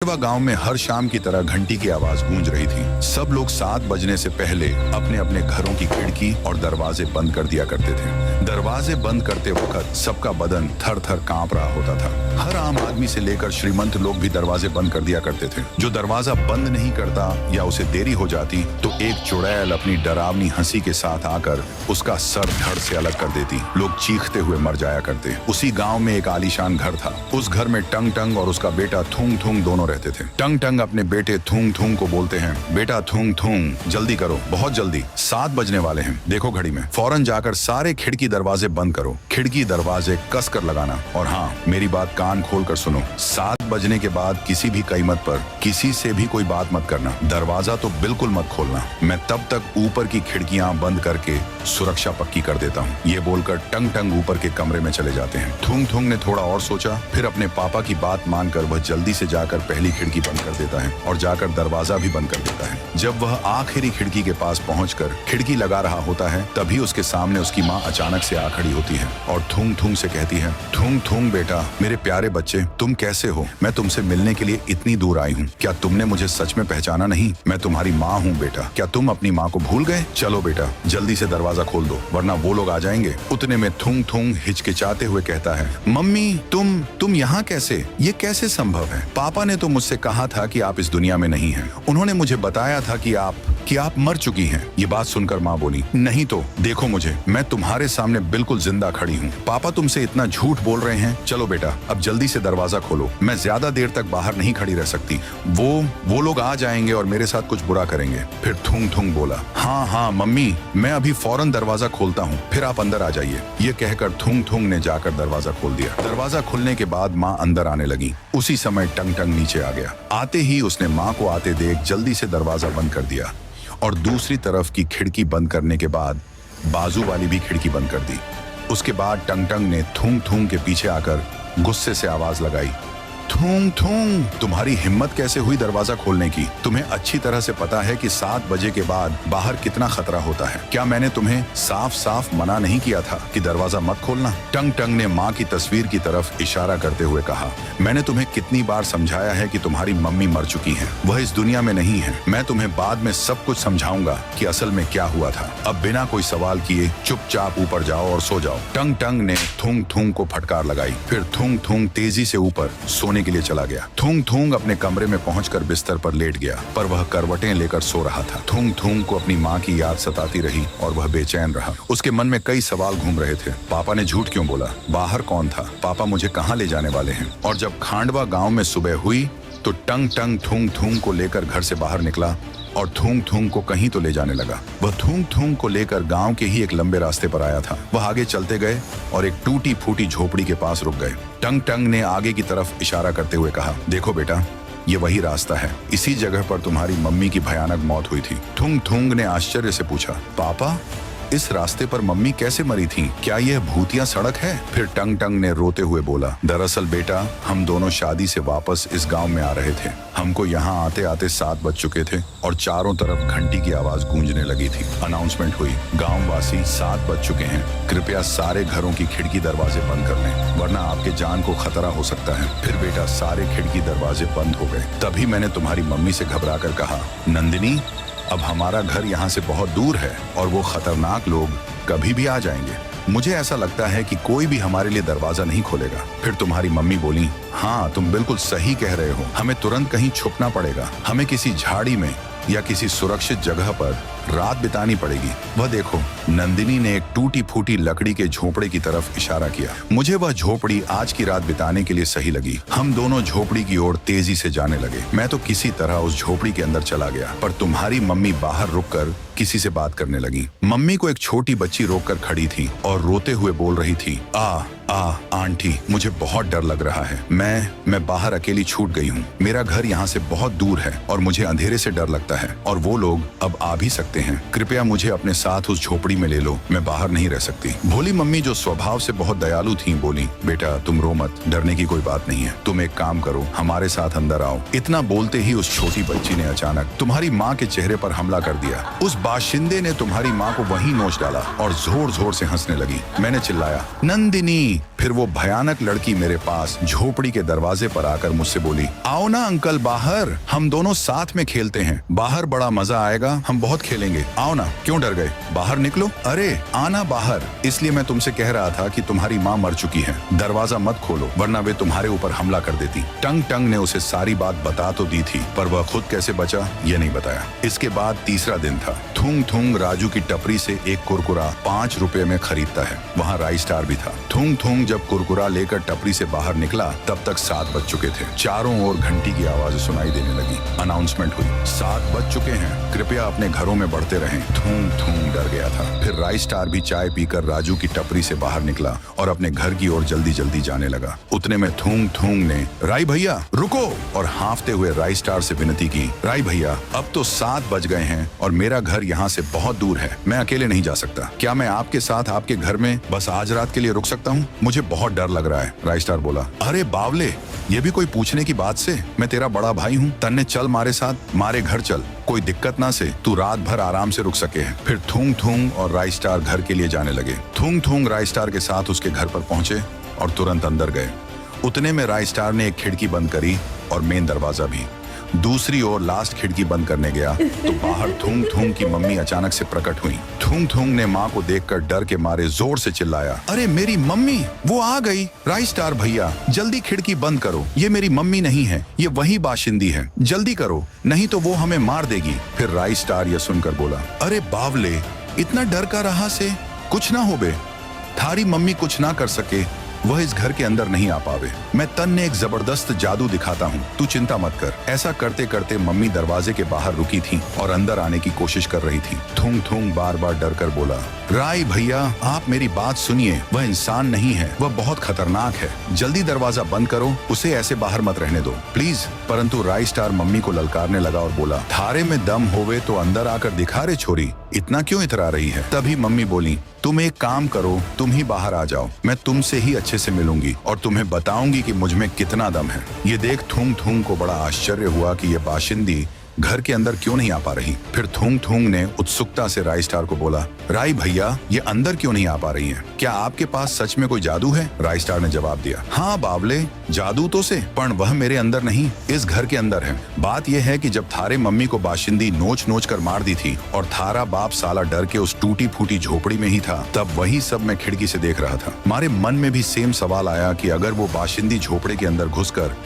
खांडवा गांव में हर शाम की तरह घंटी की आवाज गूंज रही थी। सब लोग 7 बजने से पहले अपने अपने घरों की खिड़की और दरवाजे बंद कर दिया करते थे। दरवाजे बंद करते वक्त सबका बदन थर थर कांप रहा होता था। हर आम आदमी से लेकर श्रीमंत लोग भी दरवाजे बंद कर दिया करते थे। जो दरवाजा बंद नहीं करता या उसे देरी हो जाती तो एक चुड़ैल अपनी डरावनी हंसी के साथ आकर उसका सर धड़ से अलग कर देती। लोग चीखते हुए मर जाया करते। उसी गाँव में एक आलीशान घर था। उस घर में टंग टंग और उसका बेटा थूंग थूंग दोनों रहते थे। टंग टंग अपने बेटे थूंग थूंग को बोलते हैं, बेटा थूंग थूंग जल्दी करो, बहुत जल्दी 7 बजने वाले हैं, देखो घड़ी में, फौरन जाकर सारे खिड़की दरवाजे बंद करो, खिड़की दरवाजे कस कर लगाना। और हाँ, मेरी बात कान खोल कर सुनो, 7 बजने के बाद किसी भी कीमत पर किसी से भी कोई बात मत करना, दरवाजा तो बिल्कुल मत खोलना। मैं तब तक ऊपर की खिड़कियां बंद करके सुरक्षा पक्की कर देता हूँ। ये बोलकर टंग टंग ऊपर के कमरे में चले जाते हैं। थूंग थूंग ने थोड़ा और सोचा, फिर अपने पापा की बात मानकर वह जल्दी से जाकर पहली खिड़की बंद कर देता है और जाकर दरवाजा भी बंद कर देता है। जब वह आखिरी खिड़की के पास पहुंचकर खिड़की लगा रहा होता है तभी उसके सामने उसकी माँ अचानक से आ खड़ी होती है और थूंग थूंग से कहती है, थूंग थूंग बेटा, मेरे प्यारे बच्चे, तुम कैसे हो? मैं तुमसे मिलने के लिए इतनी दूर आई हूँ। क्या तुमने मुझे सच में पहचाना नहीं? मैं तुम्हारी माँ हूँ बेटा। क्या तुम अपनी माँ को भूल गए? चलो बेटा, जल्दी से दरवाजा खोल दो वरना वो लोग आ जाएंगे। उतने में थूंग थूंग हिचकिचाते हुए कहता है, मम्मी तुम यहाँ कैसे? ये कैसे संभव है? पापा ने तो मुझसे कहा था कि आप इस दुनिया में नहीं हैं। उन्होंने मुझे बताया था कि आप मर चुकी हैं। ये बात सुनकर माँ बोली, नहीं तो देखो मुझे, मैं तुम्हारे सामने बिल्कुल जिंदा खड़ी हूँ। पापा तुमसे इतना झूठ बोल रहे हैं। चलो बेटा, अब जल्दी से दरवाजा खोलो। मैं ज्यादा देर तक बाहर नहीं खड़ी रह सकती। वो लोग आ जाएंगे और मेरे साथ कुछ बुरा करेंगे। फिर थूंग थूंग बोला, हाँ मम्मी, मैं अभी फौरन दरवाजा खोलता हूँ, फिर आप अंदर आ जाइए। ये कहकर थूंग थूंग ने जाकर दरवाजा खोल दिया। दरवाजा खुलने के बाद माँ अंदर आने लगी। उसी समय टंग टंग नीचे आ गया। आते ही उसने माँ को आते देख जल्दी से दरवाजा बंद कर दिया और दूसरी तरफ की खिड़की बंद करने के बाद बाजू वाली भी खिड़की बंद कर दी। उसके बाद टंग टंग ने थूंग थूंग के पीछे आकर गुस्से से आवाज लगाई, थूंग थूंग, तुम्हारी हिम्मत कैसे हुई दरवाजा खोलने की? तुम्हें अच्छी तरह से पता है कि 7 बजे के बाद बाहर कितना खतरा होता है। क्या मैंने तुम्हें साफ साफ मना नहीं किया था कि दरवाजा मत खोलना? टंग टंग ने माँ की तस्वीर की तरफ इशारा करते हुए कहा, मैंने तुम्हें कितनी बार समझाया है कि तुम्हारी मम्मी मर चुकी हैं, वह इस दुनिया में नहीं है। मैं तुम्हें बाद में सब कुछ समझाऊंगा कि असल में क्या हुआ था। अब बिना कोई सवाल किए चुपचाप ऊपर जाओ और सो जाओ। टंग टंग ने थूंग थूंग को फटकार लगाई। फिर थूंग थूंग तेजी से ऊपर सोने के लिए चला गया। थूंग थूंग अपने कमरे में पहुंचकर बिस्तर पर लेट गया, पर वह करवटें लेकर सो रहा था। थूंग थूंग को अपनी माँ की याद सताती रही और वह बेचैन रहा। उसके मन में कई सवाल घूम रहे थे। पापा ने झूठ क्यों बोला? बाहर कौन था? पापा मुझे कहाँ ले जाने वाले हैं? और जब खांडवा गांव में सुबह हुई तो टंग टंग थूंग थूंग को लेकर घर से बाहर निकला और थूंग थूंग को कहीं तो ले जाने लगा। वह थूंग थूंग को लेकर गांव के ही एक लंबे रास्ते पर आया था। वह आगे चलते गए और एक टूटी फूटी झोपड़ी के पास रुक गए। टंग टंग ने आगे की तरफ इशारा करते हुए कहा, देखो बेटा, ये वही रास्ता है। इसी जगह पर तुम्हारी मम्मी की भयानक मौत हुई थी। थूंग थूंग ने आश्चर्य से पूछा, पापा, इस रास्ते पर मम्मी कैसे मरी थी? क्या यह भूतिया सड़क है? फिर टंग टंग ने रोते हुए बोला, दरअसल बेटा, हम दोनों शादी से वापस इस गांव में आ रहे थे। हमको यहाँ आते आते 7 बज चुके थे और चारों तरफ घंटी की आवाज गूंजने लगी थी। अनाउंसमेंट हुई, गाँव वासी 7 बज चुके हैं, कृपया सारे घरों की खिड़की दरवाजे बंद कर लें वरना आपके जान को खतरा हो सकता है। फिर बेटा सारे खिड़की दरवाजे बंद हो गए। तभी मैंने तुम्हारी मम्मी से घबरा कर कहा, नंदिनी, अब हमारा घर यहाँ से बहुत दूर है और वो खतरनाक लोग कभी भी आ जाएंगे। मुझे ऐसा लगता है कि कोई भी हमारे लिए दरवाजा नहीं खोलेगा। फिर तुम्हारी मम्मी बोली, हाँ तुम बिल्कुल सही कह रहे हो, हमें तुरंत कहीं छुपना पड़ेगा। हमें किसी झाड़ी में या किसी सुरक्षित जगह पर रात बितानी पड़ेगी। वह देखो, नंदिनी ने एक टूटी फूटी लकड़ी के झोपड़े की तरफ इशारा किया। मुझे वह झोपड़ी आज की रात बिताने के लिए सही लगी। हम दोनों झोपड़ी की ओर तेजी से जाने लगे। मैं तो किसी तरह उस झोपड़ी के अंदर चला गया, पर तुम्हारी मम्मी बाहर रुककर किसी से बात करने लगी। मम्मी को एक छोटी बच्ची रोककर खड़ी थी और रोते हुए बोल रही थी, आंटी, मुझे बहुत डर लग रहा है। मैं बाहर अकेली छूट गई हूँ। मेरा घर यहाँ से बहुत दूर है और मुझे अंधेरे से डर लगता है और वो लोग अब आ भी सकते सकते हैं, कृपया मुझे अपने साथ उस झोपड़ी में ले लो, मैं बाहर नहीं रह सकती। भोली मम्मी जो स्वभाव से बहुत दयालु थी बोली, बेटा तुम रो मत, डरने की कोई बात नहीं है, तुम एक काम करो, हमारे साथ अंदर आओ। इतना बोलते ही उस छोटी बच्ची ने अचानक तुम्हारी माँ के चेहरे पर हमला कर दिया। उस बाशिंदे ने तुम्हारी माँ को वहीं नोच डाला और जोर जोर से हंसने लगी। मैंने चिल्लाया, नंदिनी। फिर वो भयानक लड़की मेरे पास झोपड़ी के दरवाजे पर आकर मुझसे बोली, आओ ना अंकल बाहर, हम दोनों साथ में खेलते हैं, बाहर बड़ा मजा आएगा, हम बहुत खेलेंगे, आओ ना। क्यों डर गए, बाहर निकलो। अरे आना बाहर, इसलिए मैं तुमसे कह रहा था कि तुम्हारी माँ मर चुकी है, दरवाजा मत खोलो वरना वे तुम्हारे ऊपर हमला कर देती। टंग टंग ने उसे सारी बात बता तो दी थी, पर वह खुद कैसे बचा ये नहीं बताया। इसके बाद तीसरा दिन था। थूंग थूंग राजू की टपरी से एक कुरकुरा 5 रुपए में खरीदता है। वहाँ राई स्टार भी था। थूंग थूंग जब कुरकुरा लेकर टपरी से बाहर निकला तब तक 7 बज चुके थे। चारों ओर घंटी की आवाज सुनाई देने लगी। अनाउंसमेंट हुई, 7 बज चुके हैं, कृपया अपने घरों में बढ़ते रहें। थूंग थूंग डर गया था। फिर राई स्टार भी चाय पीकर राजू की टपरी से बाहर निकला और अपने घर की ओर जल्दी जल्दी जाने लगा। उतने में थूंग थूंग ने, राई भैया रुको, और हांफते हुए राई स्टार से विनती की, राई भैया अब तो 7 बज गए हैं और मेरा घर यहाँ से बहुत दूर है, मैं अकेले नहीं जा सकता, क्या मैं आपके साथ आपके घर में बस आज रात के लिए रुक सकता हूँ? मुझे बहुत डर लग रहा है। राई स्टार बोला, अरे बावले, ये भी कोई पूछने की बात से, मैं तेरा बड़ा भाई हूँ, तन्ने चल मारे साथ, मारे घर चल, कोई दिक्कत ना से, तू रात भर आराम से रुक सके है। फिर थूंग थूंग और राई स्टार घर के लिए जाने लगे। थूंग थूंग राई स्टार के साथ उसके घर पर पहुंचे और तुरंत अंदर गए। उतने में राई स्टार ने एक खिड़की बंद करी और मेन दरवाजा भी। दूसरी ओर लास्ट खिड़की बंद करने गया तो बाहर थूंग थूंग की मम्मी अचानक से प्रकट हुई। थूंग थूंग ने माँ को देखकर डर के मारे जोर से चिल्लाया, अरे मेरी मम्मी, वो आ गई। राई स्टार भैया जल्दी खिड़की बंद करो, ये मेरी मम्मी नहीं है, ये वही बाशिंदी है, जल्दी करो नहीं तो वो हमें मार देगी। फिर राई स्टार यह सुनकर बोला, अरे बावले, इतना डर का रहा से, कुछ ना हो बे, थारी मम्मी कुछ ना कर सके, वह इस घर के अंदर नहीं आ पावे, मैं तन्ने एक जबरदस्त जादू दिखाता हूँ, तू चिंता मत कर। ऐसा करते करते मम्मी दरवाजे के बाहर रुकी थी और अंदर आने की कोशिश कर रही थी। थूंग थूंग बार बार डर कर बोला, राय भैया आप मेरी बात सुनिए, वह इंसान नहीं है, वह बहुत खतरनाक है, जल्दी दरवाजा बंद करो, उसे ऐसे बाहर मत रहने दो प्लीज। परंतु राई स्टार मम्मी को ललकारने लगा और बोला, थारे में दम होवे तो अंदर आकर दिखा रे छोरी, इतना क्यों इतरा रही है? तभी मम्मी बोली, तुम एक काम करो, तुम ही बाहर आ जाओ, मैं तुमसे ही अच्छे से मिलूंगी और तुम्हें बताऊंगी कि मुझ में कितना दम है। ये देख थूंग थूंग को बड़ा आश्चर्य हुआ कि ये बाशिंदी घर के अंदर क्यों नहीं आ पा रही। फिर थूंग थूंग ने उत्सुकता से राई स्टार को बोला, राई भैया ये अंदर क्यों नहीं आ पा रही हैं? क्या आपके पास सच में कोई जादू है? राई स्टार ने जवाब दिया, हाँ बावले, जादू तो से, पर वह मेरे अंदर नहीं, इस घर के अंदर है। बात यह है कि जब थारे मम्मी को बाशिंदी नोच नोच कर मार दी थी और थारा बाप साला डर के उस टूटी फूटी झोपड़ी में ही था, तब वही सब मैं खिड़की से देख रहा था। हमारे मन में भी सेम सवाल आया कि अगर वो बाशिंदी झोपड़े के अंदर घुसकर